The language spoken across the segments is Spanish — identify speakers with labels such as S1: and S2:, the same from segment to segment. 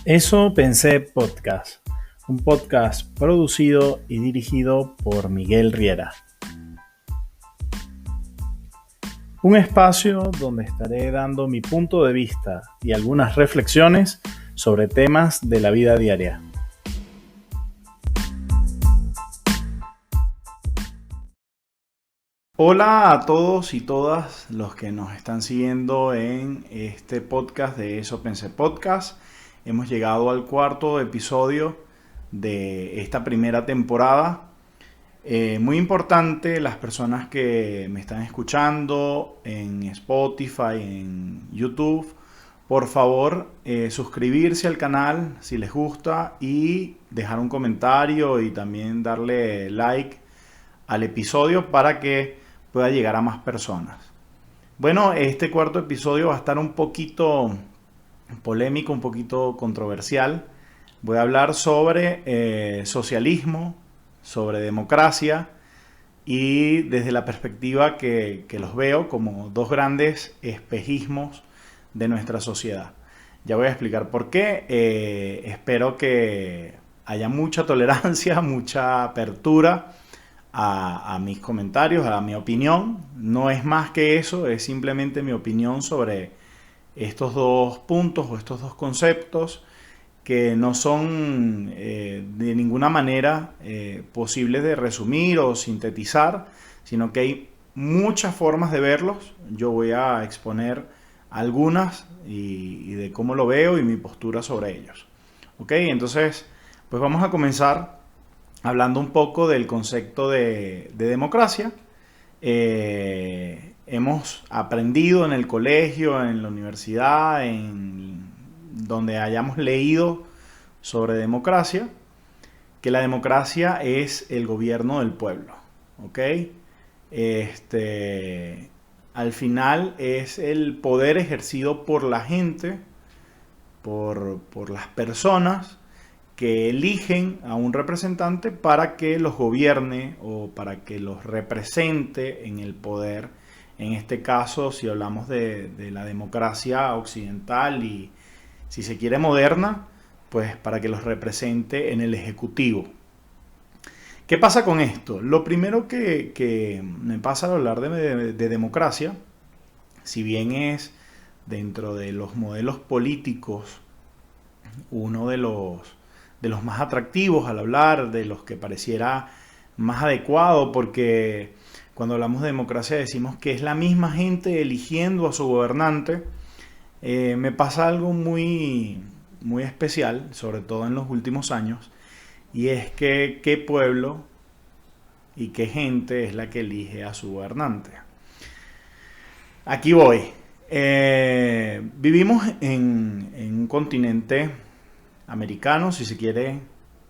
S1: Eso pensé podcast, un podcast producido y dirigido por Miguel Riera. Un espacio donde estaré dando mi punto de vista y algunas reflexiones sobre temas de la vida diaria. Hola a todos y todas los que nos están siguiendo en este podcast de Eso Pensé Podcast. Hemos llegado al cuarto episodio de esta primera temporada. Muy importante, las personas que me están escuchando en Spotify, en YouTube, por favor suscribirse al canal si les gusta y dejar un comentario y también darle like al episodio para que pueda llegar a más personas. Bueno, este cuarto episodio va a estar un poquito polémico, un poquito controversial. Voy a hablar sobre socialismo, sobre democracia y desde la perspectiva que los veo como dos grandes espejismos de nuestra sociedad. Ya voy a explicar por qué. Espero que haya mucha tolerancia, mucha apertura a mis comentarios, a mi opinión. No es más que eso, es simplemente mi opinión sobre estos dos puntos o estos dos conceptos que no son de ninguna manera posibles de resumir o sintetizar, sino que hay muchas formas de verlos. Yo voy a exponer algunas y de cómo lo veo y mi postura sobre ellos. Ok, entonces pues vamos a comenzar hablando un poco del concepto de democracia. Hemos aprendido en el colegio, en la universidad, en donde hayamos leído sobre democracia, que la democracia es el gobierno del pueblo, ¿ok? Al final es el poder ejercido por la gente, por las personas que eligen a un representante para que los gobierne o para que los represente en el poder. En este caso, si hablamos de la democracia occidental y si se quiere moderna, pues para que los represente en el ejecutivo. ¿Qué pasa con esto? Lo primero que me pasa al hablar de democracia, si bien es dentro de los modelos políticos uno de los más atractivos al hablar, de los que pareciera más adecuado, porque cuando hablamos de democracia decimos que es la misma gente eligiendo a su gobernante. Me pasa algo muy, muy especial, sobre todo en los últimos años, y es que qué pueblo y qué gente es la que elige a su gobernante. Aquí voy. Vivimos en un continente americano, si se quiere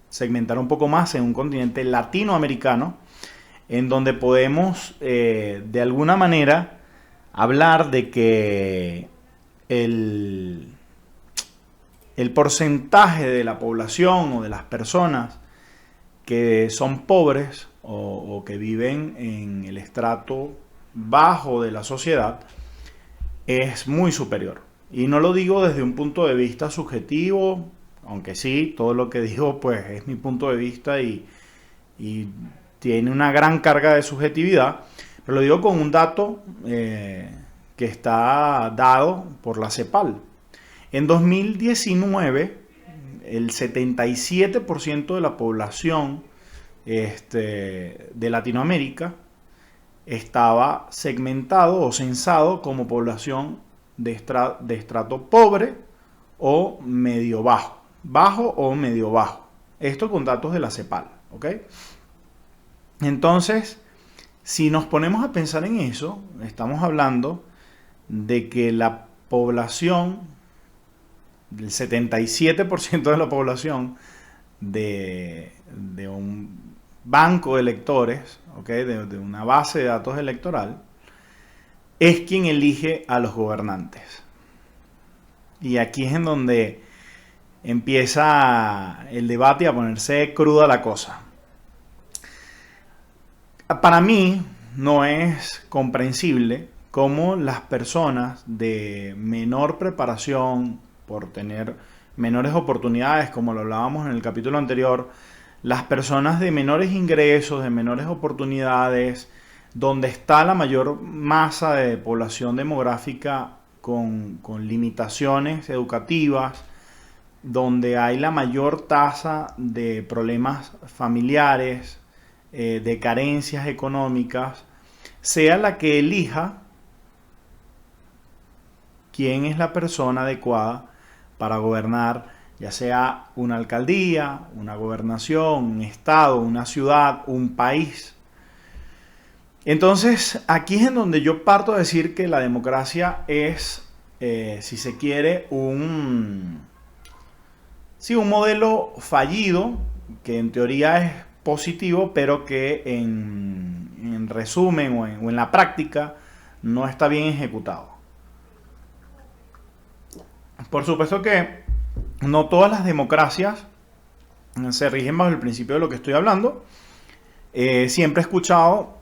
S1: segmentar un poco más, en un continente latinoamericano, en donde podemos de alguna manera hablar de que el, el porcentaje de la población o de las personas que son pobres o que viven en el estrato bajo de la sociedad es muy superior. Y no lo digo desde un punto de vista subjetivo, aunque sí, todo lo que digo pues es mi punto de vista y tiene una gran carga de subjetividad, pero lo digo con un dato que está dado por la CEPAL. En 2019, el 77% de la población de Latinoamérica estaba segmentado o censado como población de estrato pobre o medio bajo. Bajo o medio bajo. Esto con datos de la CEPAL, ¿ok? Entonces, si nos ponemos a pensar en eso, estamos hablando de que la población, del 77% de la población de un banco de electores, ¿okay? de una base de datos electoral, es quien elige a los gobernantes. Y aquí es en donde empieza el debate a ponerse cruda la cosa. Para mí no es comprensible cómo las personas de menor preparación, por tener menores oportunidades, como lo hablábamos en el capítulo anterior, las personas de menores ingresos, de menores oportunidades, donde está la mayor masa de población demográfica con limitaciones educativas, donde hay la mayor tasa de problemas familiares, de carencias económicas, sea la que elija quién es la persona adecuada para gobernar, ya sea una alcaldía, una gobernación, un estado, una ciudad, un país. Entonces, aquí es en donde yo parto a decir que la democracia es, si se quiere, un modelo fallido, que en teoría es positivo, pero que en resumen o en la práctica no está bien ejecutado. Por supuesto que no todas las democracias se rigen bajo el principio de lo que estoy hablando. Siempre he escuchado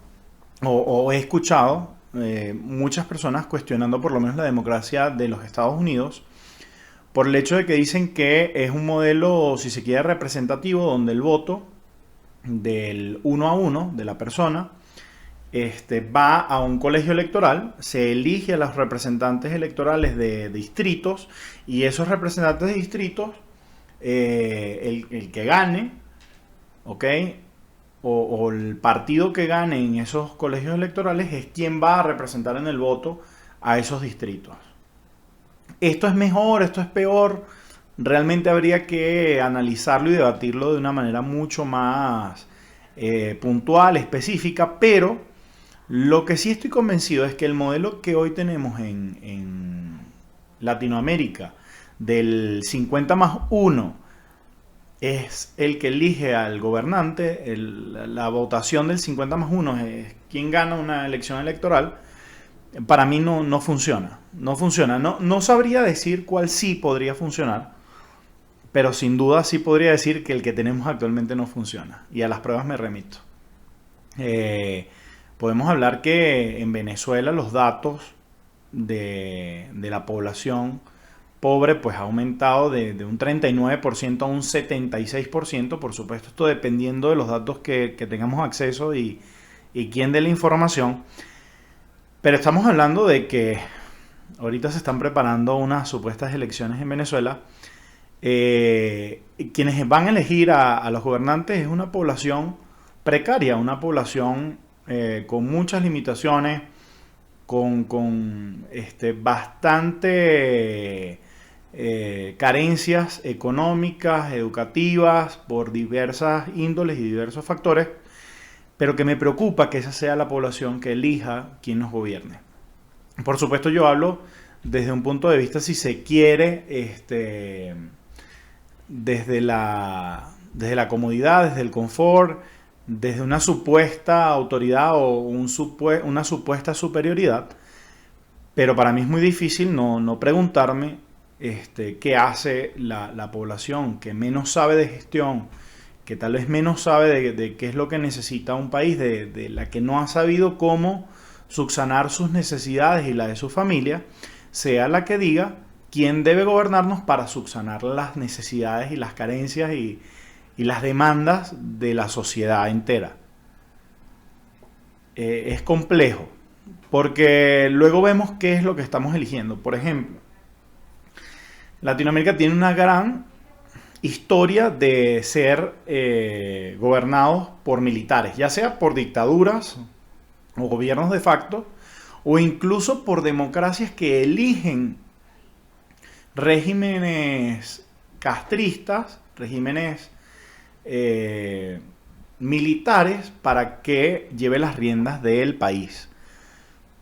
S1: o he escuchado muchas personas cuestionando por lo menos la democracia de los Estados Unidos por el hecho de que dicen que es un modelo, si se quiere, representativo, donde el voto del uno a uno de la persona va a un colegio electoral, se elige a los representantes electorales de distritos y esos representantes de distritos, el que gane, ¿ok? O el partido que gane en esos colegios electorales es quien va a representar en el voto a esos distritos. Esto es mejor, esto es peor. Realmente habría que analizarlo y debatirlo de una manera mucho más puntual, específica, pero lo que sí estoy convencido es que el modelo que hoy tenemos en Latinoamérica del 50+1 es el que elige al gobernante, la votación del 50+1 es quien gana una elección electoral. Para mí no funciona. No funciona. No sabría decir cuál sí podría funcionar, pero sin duda sí podría decir que el que tenemos actualmente no funciona. Y a las pruebas me remito. Podemos hablar que en Venezuela los datos de la población pobre pues ha aumentado de un 39% a un 76%. Por supuesto, esto dependiendo de los datos que tengamos acceso y quién dé la información. Pero estamos hablando de que ahorita se están preparando unas supuestas elecciones en Venezuela. Quienes van a elegir a los gobernantes es una población precaria, una población con muchas limitaciones, con bastante carencias económicas, educativas, por diversas índoles y diversos factores, pero que me preocupa que esa sea la población que elija quien nos gobierne. Por supuesto, yo hablo desde un punto de vista, si se quiere, desde la comodidad, desde el confort, desde una supuesta autoridad o una supuesta superioridad. Pero para mí es muy difícil no preguntarme qué hace la población que menos sabe de gestión, que tal vez menos sabe de qué es lo que necesita un país, de la que no ha sabido cómo subsanar sus necesidades y la de su familia, sea la que diga quién debe gobernarnos para subsanar las necesidades y las carencias y las demandas de la sociedad entera. Es complejo, porque luego vemos qué es lo que estamos eligiendo. Por ejemplo, Latinoamérica tiene una gran historia de ser gobernados por militares, ya sea por dictaduras o gobiernos de facto, o incluso por democracias que eligen regímenes castristas, regímenes militares para que lleve las riendas del país.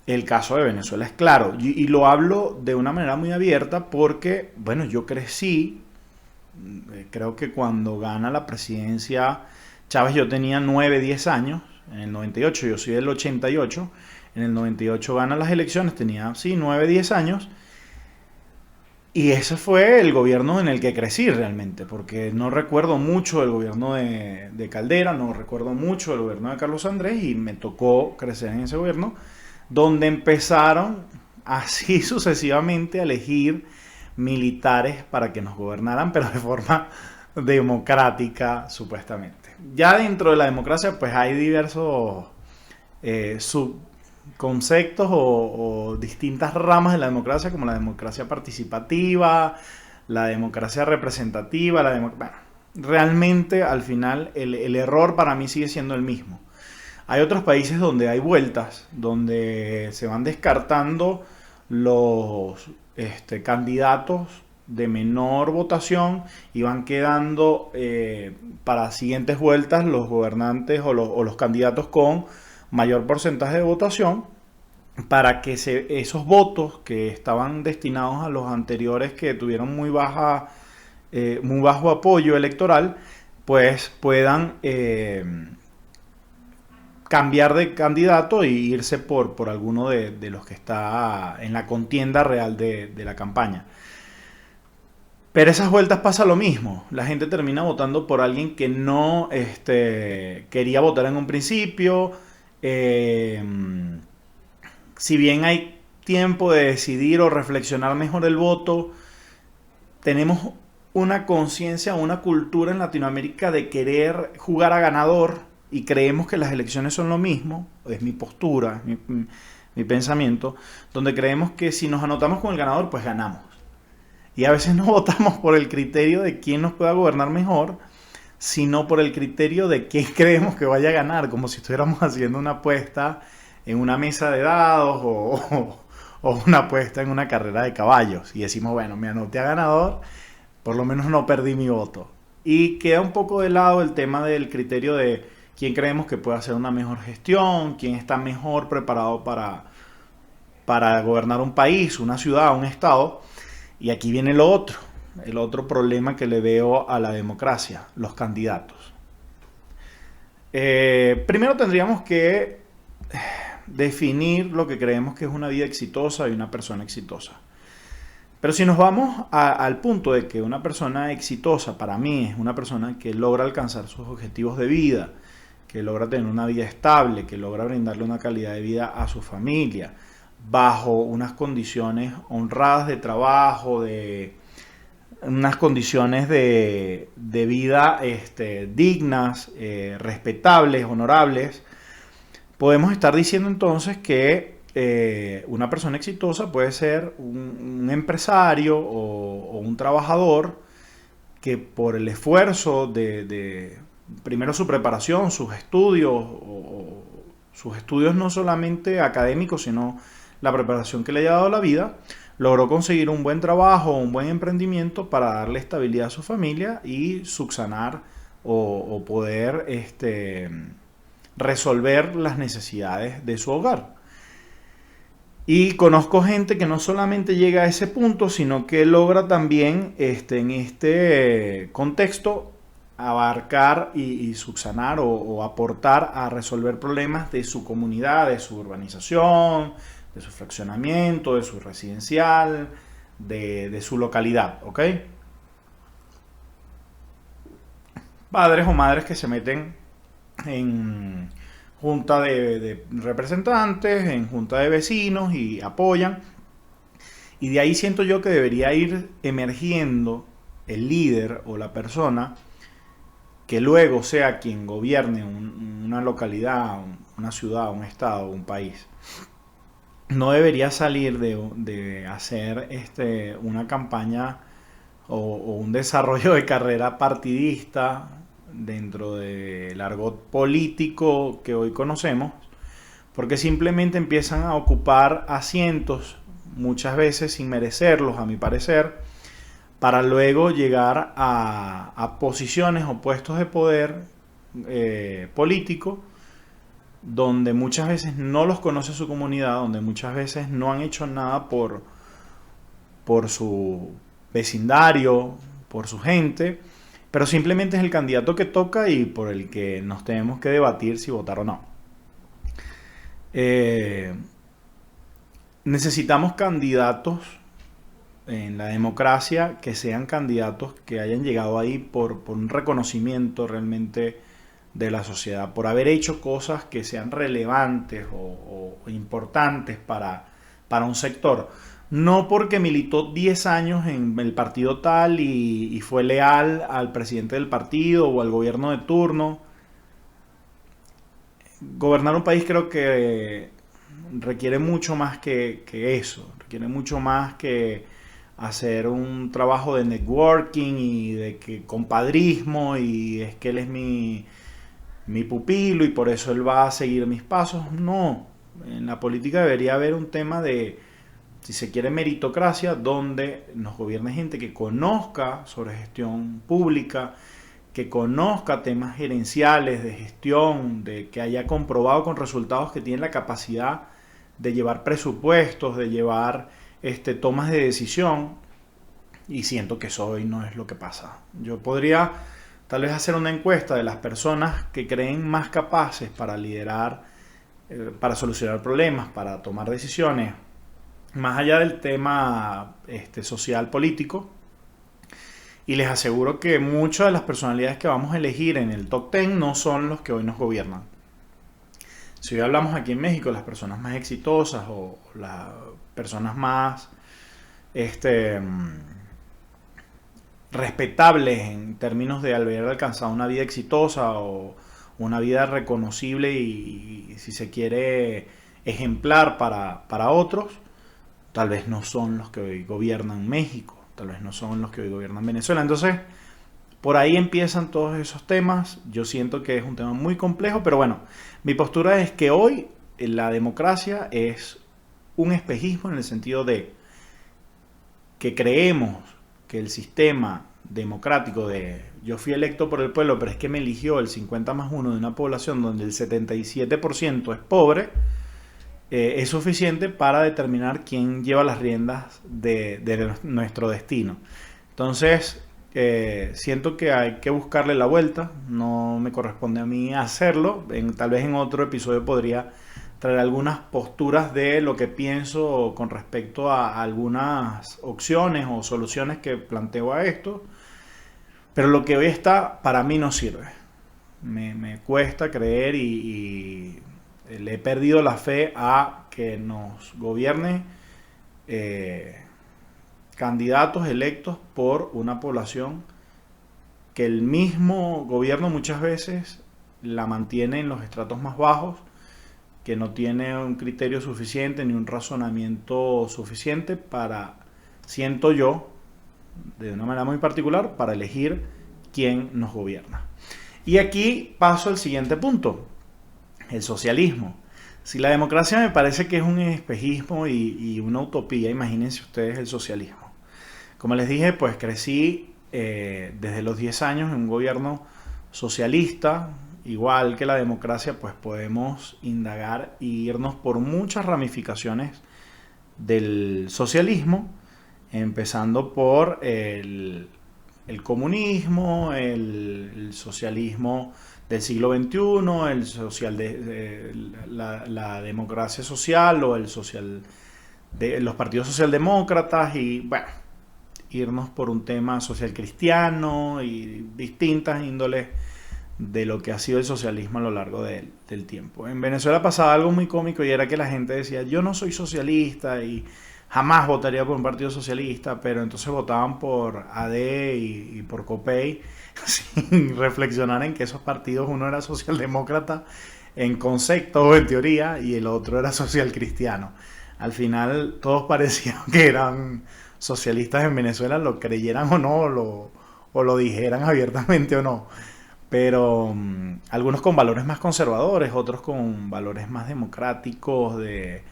S1: El caso de Venezuela es claro, y lo hablo de una manera muy abierta porque, bueno, yo crecí, creo que cuando gana la presidencia Chávez yo tenía 9, 10 años, en el 98, yo soy del 88, en el 98 gana las elecciones, tenía, sí, 9, 10 años, y ese fue el gobierno en el que crecí realmente, porque no recuerdo mucho el gobierno de Caldera, no recuerdo mucho el gobierno de Carlos Andrés, y me tocó crecer en ese gobierno, donde empezaron así sucesivamente a elegir militares para que nos gobernaran, pero de forma democrática, supuestamente. Ya dentro de la democracia, pues hay diversos subconceptos o distintas ramas de la democracia, como la democracia participativa, la democracia representativa, bueno, realmente al final el error para mí sigue siendo el mismo. Hay otros países donde hay vueltas, donde se van descartando los candidatos de menor votación y van quedando para siguientes vueltas los gobernantes o los candidatos con mayor porcentaje de votación, para que esos votos que estaban destinados a los anteriores que tuvieron muy bajo apoyo electoral, pues puedan cambiar de candidato e irse por alguno de los que está en la contienda real de la campaña. Pero esas vueltas pasa lo mismo. La gente termina votando por alguien que no quería votar en un principio. Si bien hay tiempo de decidir o reflexionar mejor el voto, tenemos una conciencia, una cultura en Latinoamérica de querer jugar a ganador y creemos que las elecciones son lo mismo. Es mi postura, mi pensamiento, donde creemos que si nos anotamos con el ganador, pues ganamos. Y a veces no votamos por el criterio de quién nos pueda gobernar mejor, sino por el criterio de quién creemos que vaya a ganar, como si estuviéramos haciendo una apuesta en una mesa de dados o una apuesta en una carrera de caballos. Y decimos, bueno, me anoté a ganador, por lo menos no perdí mi voto. Y queda un poco de lado el tema del criterio de quién creemos que puede hacer una mejor gestión, quién está mejor preparado para gobernar un país, una ciudad, un estado. Y aquí viene el otro problema que le veo a la democracia, los candidatos. Primero tendríamos que definir lo que creemos que es una vida exitosa y una persona exitosa. Pero si nos vamos al punto de que una persona exitosa para mí es una persona que logra alcanzar sus objetivos de vida, que logra tener una vida estable, que logra brindarle una calidad de vida a su familia, bajo unas condiciones honradas de trabajo, de unas condiciones de vida dignas, respetables, honorables, podemos estar diciendo entonces que una persona exitosa puede ser un empresario o un trabajador que por el esfuerzo de primero su preparación, sus estudios no solamente académicos, sino la preparación que le haya dado la vida, logró conseguir un buen trabajo, un buen emprendimiento para darle estabilidad a su familia y subsanar o poder resolver las necesidades de su hogar. Y conozco gente que no solamente llega a ese punto, sino que logra también en este contexto abarcar y subsanar o aportar a resolver problemas de su comunidad, de su urbanización, de su fraccionamiento, de su residencial, de su localidad, ¿ok? Padres o madres que se meten en junta de representantes, en junta de vecinos y apoyan. Y de ahí siento yo que debería ir emergiendo el líder o la persona que luego sea quien gobierne una localidad, una ciudad, un estado, un país. No debería salir de hacer una campaña o un desarrollo de carrera partidista dentro del argot político que hoy conocemos, porque simplemente empiezan a ocupar asientos, muchas veces sin merecerlos, a mi parecer, para luego llegar a posiciones o puestos de poder político, donde muchas veces no los conoce su comunidad, donde muchas veces no han hecho nada por su vecindario, por su gente, pero simplemente es el candidato que toca y por el que nos tenemos que debatir si votar o no. Necesitamos candidatos en la democracia que sean candidatos que hayan llegado ahí por un reconocimiento realmente de la sociedad, por haber hecho cosas que sean relevantes o importantes para un sector. no porque militó 10 años en el partido tal y fue leal al presidente del partido o al gobierno de turno. Gobernar un país creo que requiere mucho más que eso, requiere mucho más que hacer un trabajo de networking y de que compadrismo y es que él es mi pupilo y por eso él va a seguir mis pasos. No, en la política debería haber un tema de, si se quiere, meritocracia, donde nos gobierne gente que conozca sobre gestión pública, que conozca temas gerenciales, de gestión, de que haya comprobado con resultados que tiene la capacidad de llevar presupuestos, de llevar tomas de decisión, y siento que eso hoy no es lo que pasa. Yo podría tal vez hacer una encuesta de las personas que creen más capaces para liderar, para solucionar problemas, para tomar decisiones, más allá del tema social político, y les aseguro que muchas de las personalidades que vamos a elegir en el top 10 no son los que hoy nos gobiernan. Si hoy hablamos aquí en México, las personas más exitosas o las personas más este, respetables en términos de haber alcanzado una vida exitosa o una vida reconocible y si se quiere, ejemplar para otros, tal vez no son los que hoy gobiernan México, tal vez no son los que hoy gobiernan Venezuela. Entonces, por ahí empiezan todos esos temas. Yo siento que es un tema muy complejo, pero bueno, mi postura es que hoy la democracia es un espejismo en el sentido de que creemos que el sistema democrático de yo fui electo por el pueblo, pero es que me eligió el 50+1 de una población donde el 77% es pobre, es suficiente para determinar quién lleva las riendas de nuestro destino. Entonces, siento que hay que buscarle la vuelta, no me corresponde a mí hacerlo, tal vez en otro episodio podría traer algunas posturas de lo que pienso con respecto a algunas opciones o soluciones que planteo a esto, pero lo que hoy está para mí no sirve. Me cuesta creer y le he perdido la fe a que nos gobierne candidatos electos por una población que el mismo gobierno muchas veces la mantiene en los estratos más bajos, que no tiene un criterio suficiente ni un razonamiento suficiente para, siento yo, de una manera muy particular, para elegir quién nos gobierna. Y aquí paso al siguiente punto, el socialismo. Si la democracia me parece que es un espejismo y una utopía, imagínense ustedes el socialismo. Como les dije, pues crecí desde los 10 años en un gobierno socialista. Igual que la democracia, pues podemos indagar e irnos por muchas ramificaciones del socialismo, empezando por el comunismo, el socialismo del siglo XXI, la democracia social o los partidos socialdemócratas y bueno, irnos por un tema social cristiano y distintas índoles de lo que ha sido el socialismo a lo largo del tiempo. En Venezuela pasaba algo muy cómico y era que la gente decía, yo no soy socialista y jamás votaría por un partido socialista, pero entonces votaban por AD y por COPEI sin reflexionar en que esos partidos, uno era socialdemócrata en concepto o en teoría y el otro era social cristiano. Al final todos parecían que eran socialistas en Venezuela, lo creyeran o no, o lo dijeran abiertamente o no. Pero algunos con valores más conservadores, otros con valores más democráticos de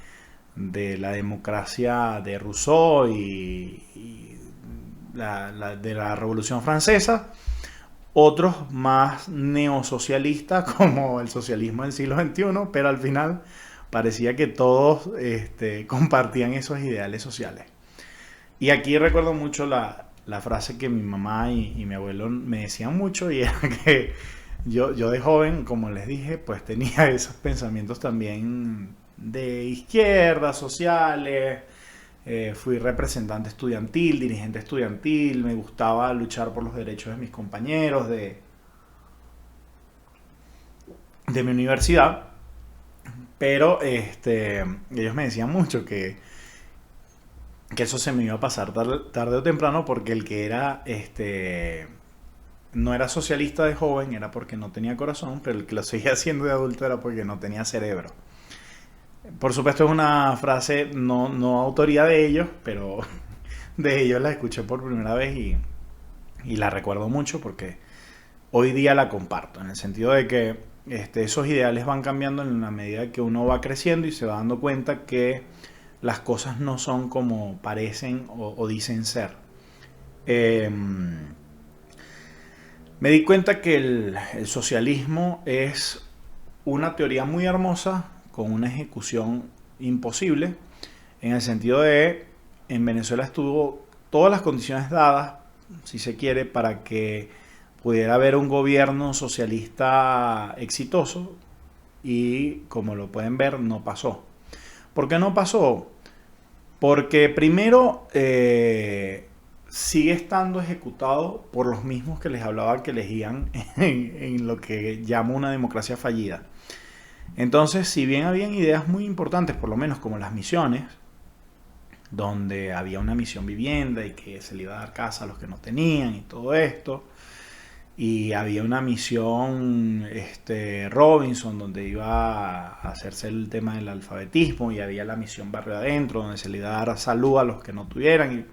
S1: la democracia de Rousseau y de la Revolución Francesa, otros más neosocialistas como el socialismo del siglo XXI, pero al final parecía que todos compartían esos ideales sociales. Y aquí recuerdo mucho la frase que mi mamá y mi abuelo me decían mucho y era que yo de joven, como les dije, pues tenía esos pensamientos también de izquierda, sociales, fui representante estudiantil, dirigente estudiantil, me gustaba luchar por los derechos de mis compañeros de mi universidad, pero ellos me decían mucho que que eso se me iba a pasar tarde o temprano, porque el que era, no era socialista de joven era porque no tenía corazón, pero el que lo seguía haciendo de adulto era porque no tenía cerebro. Por supuesto es una frase no autoría de ellos, pero de ellos la escuché por primera vez y la recuerdo mucho porque hoy día la comparto, en el sentido de que esos ideales van cambiando en la medida que uno va creciendo y se va dando cuenta que las cosas no son como parecen o dicen ser. Eh, Me di cuenta que el socialismo es una teoría muy hermosa con una ejecución imposible, en el sentido de, en Venezuela estuvo todas las condiciones dadas, si se quiere, para que pudiera haber un gobierno socialista exitoso y, como lo pueden ver, no pasó. ¿Por qué no pasó? Porque primero sigue estando ejecutado por los mismos que les hablaba que elegían en lo que llamo una democracia fallida. Entonces, si bien habían ideas muy importantes, por lo menos como las misiones, donde había una misión vivienda y que se le iba a dar casa a los que no tenían y todo esto, y había una misión Robinson donde iba a hacerse el tema del alfabetismo, y había la misión Barrio Adentro donde se le iba a dar salud a los que no tuvieran. Y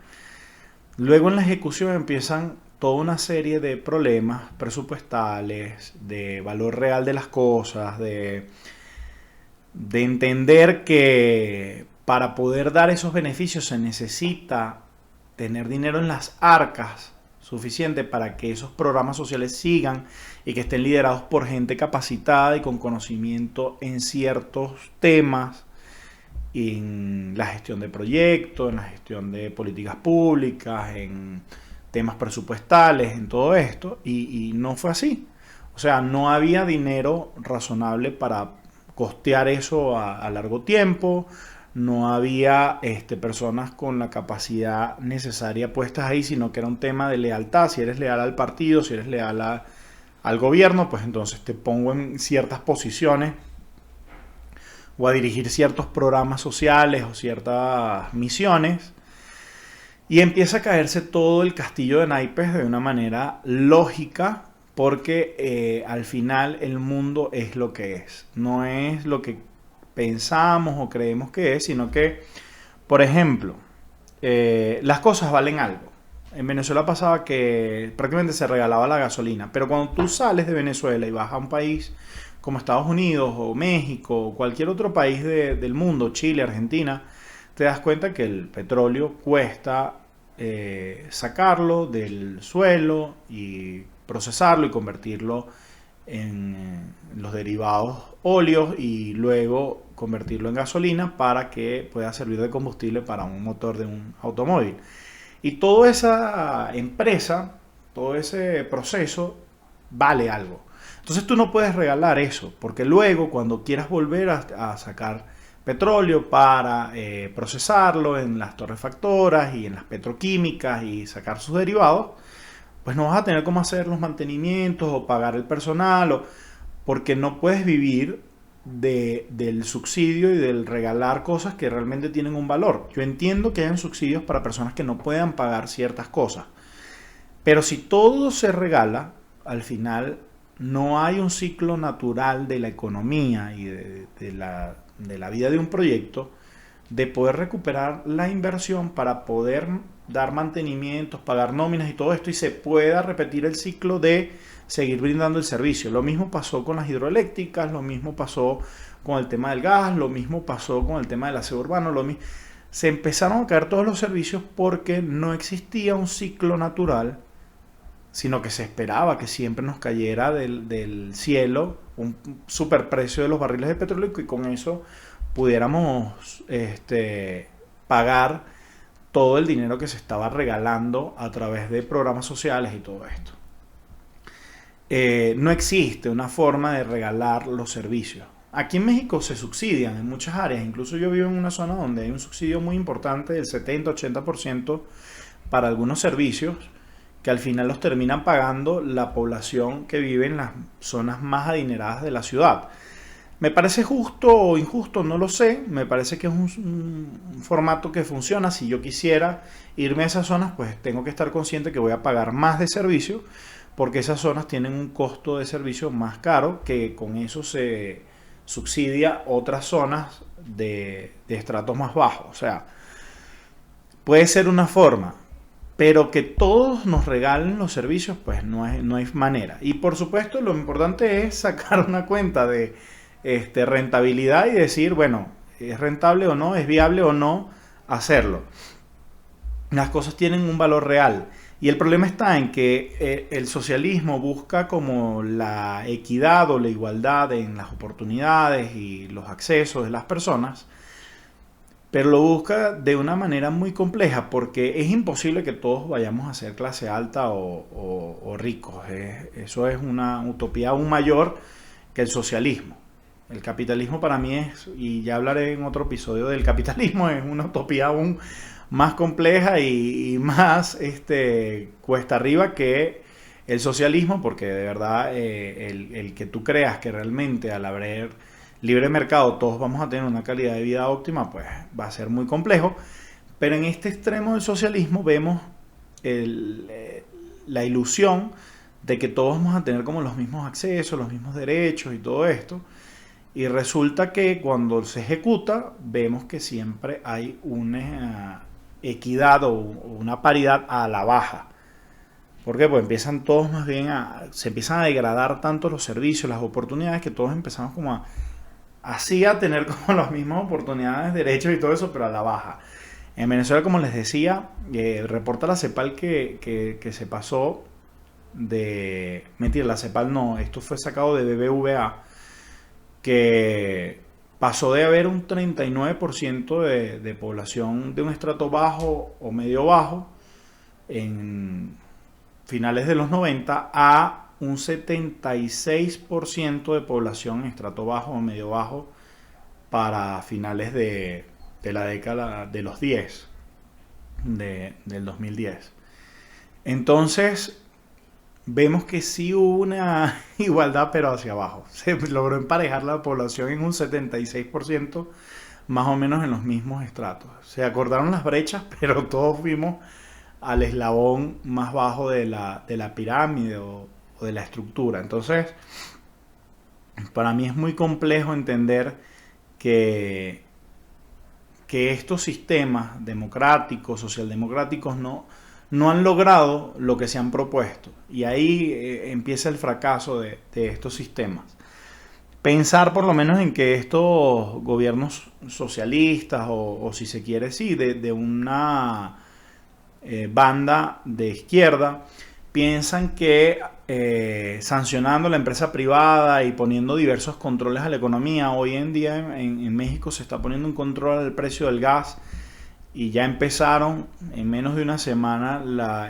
S1: luego en la ejecución empiezan toda una serie de problemas presupuestales, de valor real de las cosas, de entender que para poder dar esos beneficios se necesita tener dinero en las arcas suficiente para que esos programas sociales sigan y que estén liderados por gente capacitada y con conocimiento en ciertos temas, en la gestión de proyectos, en la gestión de políticas públicas, en temas presupuestales, en todo esto, y no fue así. O sea, no había dinero razonable para costear eso a largo tiempo, no había personas con la capacidad necesaria puestas ahí, sino que era un tema de lealtad. Si eres leal al partido, si eres leal al gobierno, pues entonces te pongo en ciertas posiciones o a dirigir ciertos programas sociales o ciertas misiones, y empieza a caerse todo el castillo de naipes de una manera lógica, porque al final el mundo es lo que es, no es lo que pensamos o creemos que es, sino que, por ejemplo, las cosas valen algo. En Venezuela pasaba que prácticamente se regalaba la gasolina, pero cuando tú sales de Venezuela y vas a un país como Estados Unidos o México o cualquier otro país del mundo, Chile, Argentina, te das cuenta que el petróleo cuesta sacarlo del suelo y procesarlo y convertirlo en los derivados óleos y luego convertirlo en gasolina para que pueda servir de combustible para un motor de un automóvil. Y toda esa empresa, todo ese proceso vale algo. Entonces tú no puedes regalar eso, porque luego cuando quieras volver a sacar petróleo para procesarlo en las torrefactoras y en las petroquímicas y sacar sus derivados, pues no vas a tener cómo hacer los mantenimientos o pagar el personal, porque no puedes vivir del subsidio y del regalar cosas que realmente tienen un valor. Yo entiendo que hayan subsidios para personas que no puedan pagar ciertas cosas, pero si todo se regala, al final no hay un ciclo natural de la economía y de la vida de un proyecto, de poder recuperar la inversión para poder dar mantenimientos, pagar nóminas y todo esto, y se pueda repetir el ciclo de seguir brindando el servicio. Lo mismo pasó con las hidroeléctricas, lo mismo pasó con el tema del gas, lo mismo pasó con el tema del aseo urbano, se empezaron a caer todos los servicios porque no existía un ciclo natural, sino que se esperaba que siempre nos cayera del cielo un superprecio de los barriles de petróleo y con eso pudiéramos pagar todo el dinero que se estaba regalando a través de programas sociales y todo esto. No existe una forma de regalar los servicios. Aquí en México se subsidian en muchas áreas, incluso yo vivo en una zona donde hay un subsidio muy importante del 70-80% para algunos servicios que al final los terminan pagando la población que vive en las zonas más adineradas de la ciudad. Me parece justo o injusto, no lo sé. Me parece que es un formato que funciona. Si yo quisiera irme a esas zonas, pues tengo que estar consciente que voy a pagar más de servicio, porque esas zonas tienen un costo de servicio más caro, que con eso se subsidia otras zonas de estratos más bajos. O sea, puede ser una forma, pero que todos nos regalen los servicios, pues no hay manera. Y por supuesto, lo importante es sacar una cuenta de rentabilidad y decir, bueno, ¿es rentable o no? ¿Es viable o no hacerlo? Las cosas tienen un valor real. Y el problema está en que el socialismo busca como la equidad o la igualdad en las oportunidades y los accesos de las personas, pero lo busca de una manera muy compleja, porque es imposible que todos vayamos a ser clase alta o ricos. Eso es una utopía aún mayor que el socialismo. El capitalismo para mí es, y ya hablaré en otro episodio del capitalismo, es una utopía aún más compleja y más cuesta arriba que el socialismo, porque de verdad el que tú creas que realmente al haber libre mercado todos vamos a tener una calidad de vida óptima, pues va a ser muy complejo. Pero en este extremo del socialismo vemos la ilusión de que todos vamos a tener como los mismos accesos, los mismos derechos y todo esto. Y resulta que cuando se ejecuta, vemos que siempre hay una equidad o una paridad a la baja. ¿Por qué? Pues empiezan todos más bien se empiezan a degradar tanto los servicios, las oportunidades, que todos empezamos como así a tener como las mismas oportunidades, derechos y todo eso, pero a la baja. En Venezuela, como les decía, reporta la CEPAL que se pasó de... Mentira, la CEPAL no, esto fue sacado de BBVA, que pasó de haber un 39% de población de un estrato bajo o medio bajo en finales de los 90 a un 76% de población en estrato bajo o medio bajo para finales de la década de los 10, del 2010. Entonces, vemos que sí hubo una igualdad, pero hacia abajo. Se logró emparejar la población en un 76%, más o menos en los mismos estratos. Se acordaron las brechas, pero todos fuimos al eslabón más bajo de la pirámide o de la estructura. Entonces, para mí es muy complejo entender que estos sistemas democráticos, socialdemocráticos, no han logrado lo que se han propuesto. Y ahí empieza el fracaso de estos sistemas. Pensar por lo menos en que estos gobiernos socialistas o si se quiere, sí, de una banda de izquierda, piensan que sancionando a la empresa privada y poniendo diversos controles a la economía, hoy en día en México se está poniendo un control al precio del gas. Y ya empezaron en menos de una semana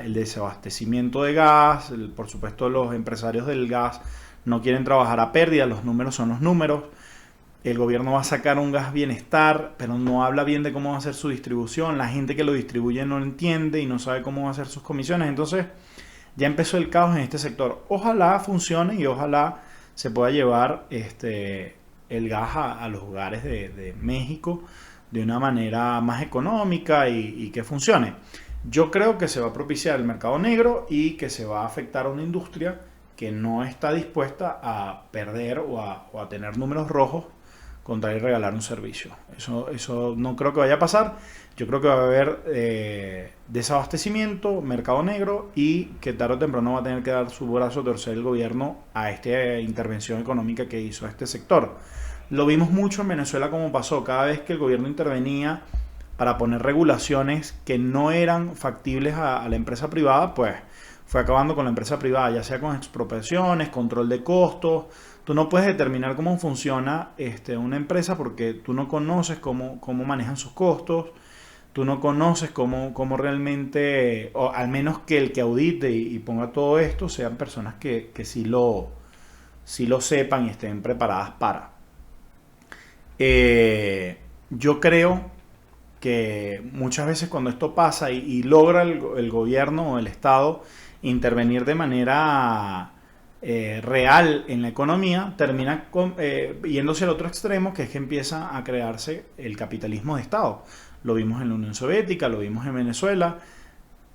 S1: el desabastecimiento de gas. Por supuesto, los empresarios del gas no quieren trabajar a pérdida, los números son los números. El gobierno va a sacar un gas bienestar, pero no habla bien de cómo va a ser su distribución. La gente que lo distribuye no entiende y no sabe cómo va a ser sus comisiones. Entonces, ya empezó el caos en este sector. Ojalá funcione y ojalá se pueda llevar el gas a los hogares de México de una manera más económica y que funcione. Yo creo que se va a propiciar el mercado negro y que se va a afectar a una industria que no está dispuesta a perder o a tener números rojos con tal de regalar un servicio. Eso no creo que vaya a pasar. Yo creo que va a haber desabastecimiento, mercado negro, y que tarde o temprano va a tener que dar su brazo a torcer el gobierno a esta intervención económica que hizo a este sector. Lo vimos mucho en Venezuela como pasó. Cada vez que el gobierno intervenía para poner regulaciones que no eran factibles a la empresa privada, pues fue acabando con la empresa privada, ya sea con expropiaciones, control de costos. Tú no puedes determinar cómo funciona una empresa porque tú no conoces cómo manejan sus costos, tú no conoces cómo realmente, o al menos que el que audite y ponga todo esto sean personas que sí lo sepan y estén preparadas para. Yo creo que muchas veces cuando esto pasa y logra el gobierno o el Estado intervenir de manera real en la economía, termina yéndose al otro extremo, que es que empieza a crearse el capitalismo de Estado. Lo vimos en la Unión Soviética, lo vimos en Venezuela,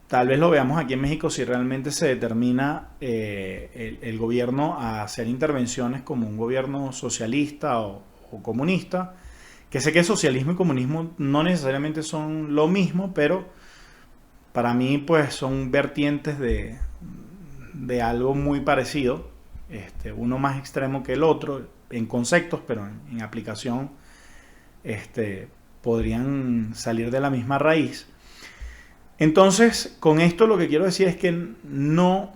S1: tal vez lo veamos aquí en México si realmente se determina el gobierno a hacer intervenciones como un gobierno socialista o comunista, que sé que socialismo y comunismo no necesariamente son lo mismo, pero para mí pues son vertientes de algo muy parecido, uno más extremo que el otro en conceptos, pero en aplicación podrían salir de la misma raíz. Entonces, con esto lo que quiero decir es que no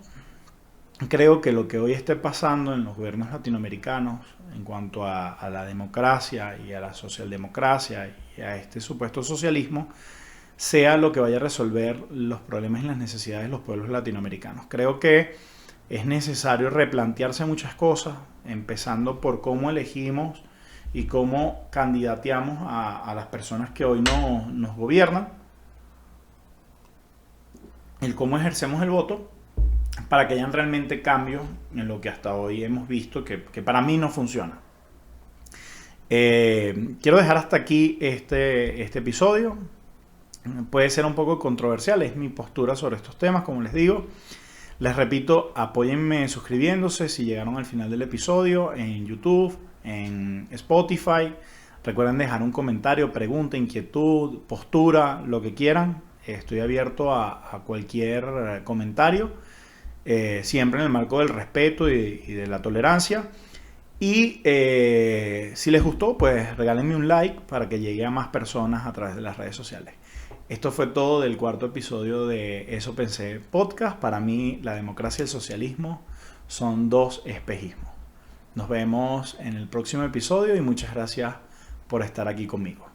S1: creo que lo que hoy esté pasando en los gobiernos latinoamericanos en cuanto a la democracia y a la socialdemocracia y a este supuesto socialismo sea lo que vaya a resolver los problemas y las necesidades de los pueblos latinoamericanos. Creo que es necesario replantearse muchas cosas, empezando por cómo elegimos y cómo candidateamos a las personas que hoy nos gobiernan, el cómo ejercemos el voto, para que hayan realmente cambios en lo que hasta hoy hemos visto que para mí no funciona. Quiero dejar hasta aquí este episodio. Puede ser un poco controversial, es mi postura sobre estos temas, como les digo. Les repito, apóyenme suscribiéndose si llegaron al final del episodio en YouTube, en Spotify. Recuerden dejar un comentario, pregunta, inquietud, postura, lo que quieran. Estoy abierto a cualquier comentario, siempre en el marco del respeto y de la tolerancia. Y si les gustó, pues regálenme un like para que llegue a más personas a través de las redes sociales. Esto fue todo del cuarto episodio de Eso Pensé Podcast. Para mí, la democracia y el socialismo son dos espejismos. Nos vemos en el próximo episodio y muchas gracias por estar aquí conmigo.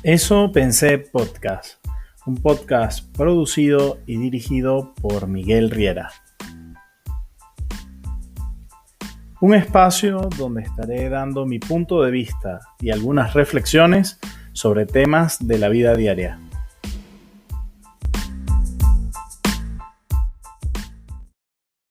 S1: Eso Pensé Podcast, un podcast producido y dirigido por Miguel Riera. Un espacio donde estaré dando mi punto de vista y algunas reflexiones sobre temas de la vida diaria.